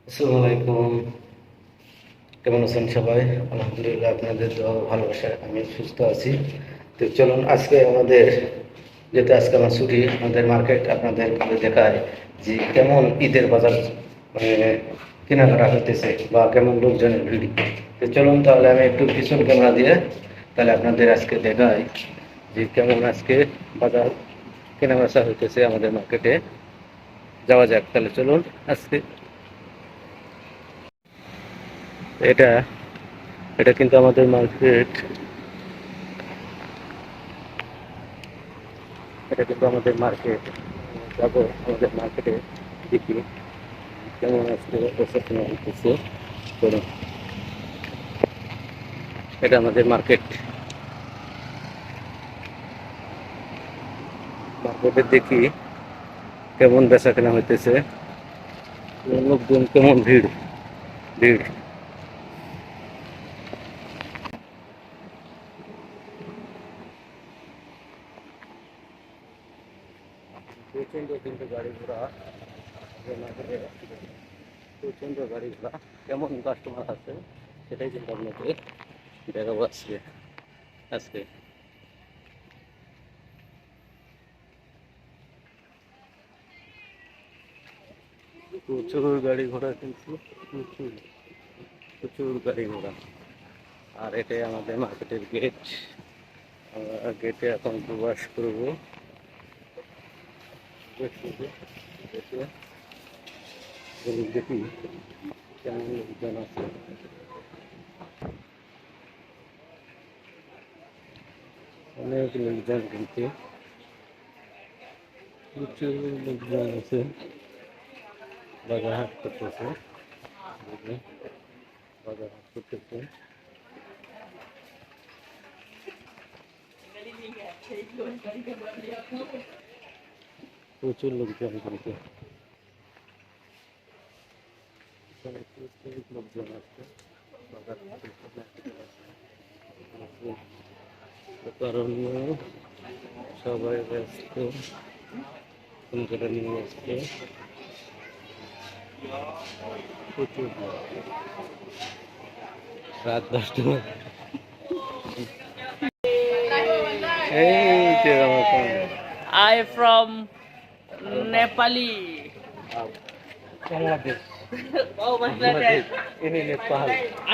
আসসালামু আলাইকুম। কেমন আছেন সবাই? আলহামদুলিল্লাহ, আপনাদের দোয়া ও ভালোবাসায় আমি সুস্থ আছি। তো চলুন আজকে আমাদের, যেহেতু আজকে আমার ছুটি, আমাদের মার্কেট আপনাদের দেখায় যে কেমন ঈদের বাজার মানে কেনাকাটা হইতেছে বা কেমন লোকজনের ভিড়। তো চলুন তাহলে আমি একটু পিছন ক্যামেরা দিয়ে তাহলে আপনাদের আজকে দেখাই যে কেমন আজকে বাজার কেনাবেচা হইতেছে আমাদের মার্কেটে। যাওয়া যাক তাহলে, চলুন আজকে। এটা এটা কিন্তু আমাদের মার্কেট। এটা কিন্তু আমাদের মার্কেট। যাবো আমাদের মার্কেটে, দেখি কেমন আজকে বছর কেনা হইতেছে। চলুন, এটা আমাদের মার্কেট। মার্কেটে দেখি কেমন বেচা কেনা হইতেছে, লোকজন কেমন ভিড় ভিড়। প্রচন্ড কিন্তু গাড়ি ঘোড়া আমাদের মার্কেটে, প্রচন্ড গাড়ি ঘোড়া। কেমন কাস্টমার আছে সেটাই কিন্তু আপনাকে দেখাবো আজকে। আজকে প্রচুর গাড়ি ঘোড়া, কিন্তু প্রচুর প্রচুর গাড়ি ঘোড়া। আর এটাই আমাদের মার্কেটের গেট। আমরা গেটে এখন প্রবেশ করবো। দেখি কেমন লোকজন আছে। অনেক লোকজন, কিন্তু প্রচুর লোকজন আছে। বাজার হাট করতেছে, দেখি, বাজার হাট করতেছে। প্রচুর লোকজন, কিন্তু এখানে প্রচুর লোকজন আছে। বাজার কারণ সবাই ব্যস্ত, কোন জায়গা নিয়ে ব্যস্ত। প্রচুর লোক। রাত 10টা, এই যে আমার I from Nepali. Bangladesh, Oh, Bangladesh, Bangladesh. ini Nepal.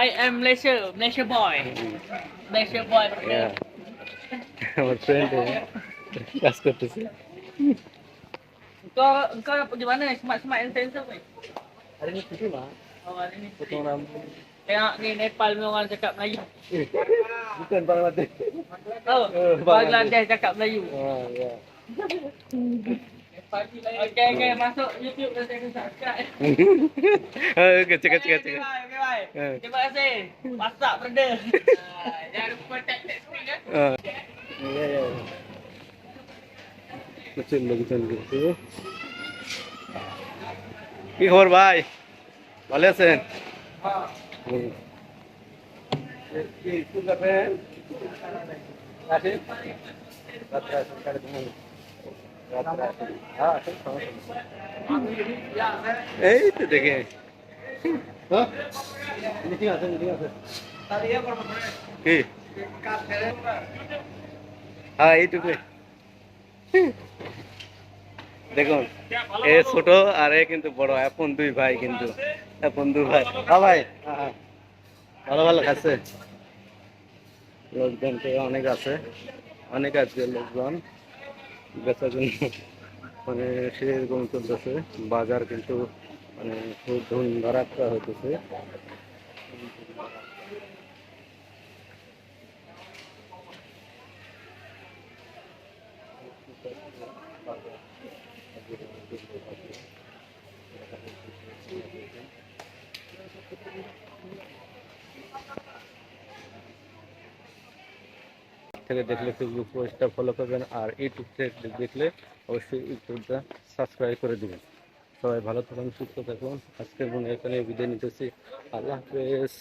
I am Malaysia boy. Malaysia boy. Yeah, আমার ফ্রেন্ড কাজ করতেছে। Kau pergi mana? Smart influencer ni. Hari ini cuti mah, Oh, hari ni. potong rambut. Tengok ni Nepal ni orang cakap Melayu. Bukan Bangladesh. Oh, Bangladesh cakap Melayu. Oh ya. Okay, masuk YouTube dan saya subscribe. Kecil kecil kecil. Okay, bye. Terima kasih. Masak brother. Jangan lupa tag screen ya. Iya ya. Kecil লোকজন, কিন্তু কি খবর ভাই, ভালো আছেন? হুম। কি school যাবেন? আসেন রাত্রে, আসেন 3:30 রাত্রে আসেন। হ্যাঁ আসেন, সমস্যা নেই। এই তো দেখে, হ্যাঁ মিটিং আছে, মিটিং আছে কি? হ্যাঁ এইটুকুই। দেখুন, এ ছোট আর এ কিন্তু বড়, এখন দুই ভাই, কিন্তু এখন দুই ভাই। হ্যাঁ ভাই, হ্যাঁ হ্যাঁ, ভালো ভালো খাচ্ছে। লোকজন তো অনেক আছে, অনেক আছে লোকজন। বেচার জন্য মানে সেরকম চলতেছে বাজার, কিন্তু মানে খুব ধুমধারাক্কা হইতেছে। থেকে দেখলে ফেসবুক পেজটা ফলো করবেন, আর ইউটিউব থেকে দেখলে অবশ্যই ইউটিউবটা সাবস্ক্রাইব করে দিবেন। সবাই ভালো থাকুন, সুস্থ থাকুন। আজকের মনে এখানে বিদায় নিতেছি। আল্লাহ হাফেজ।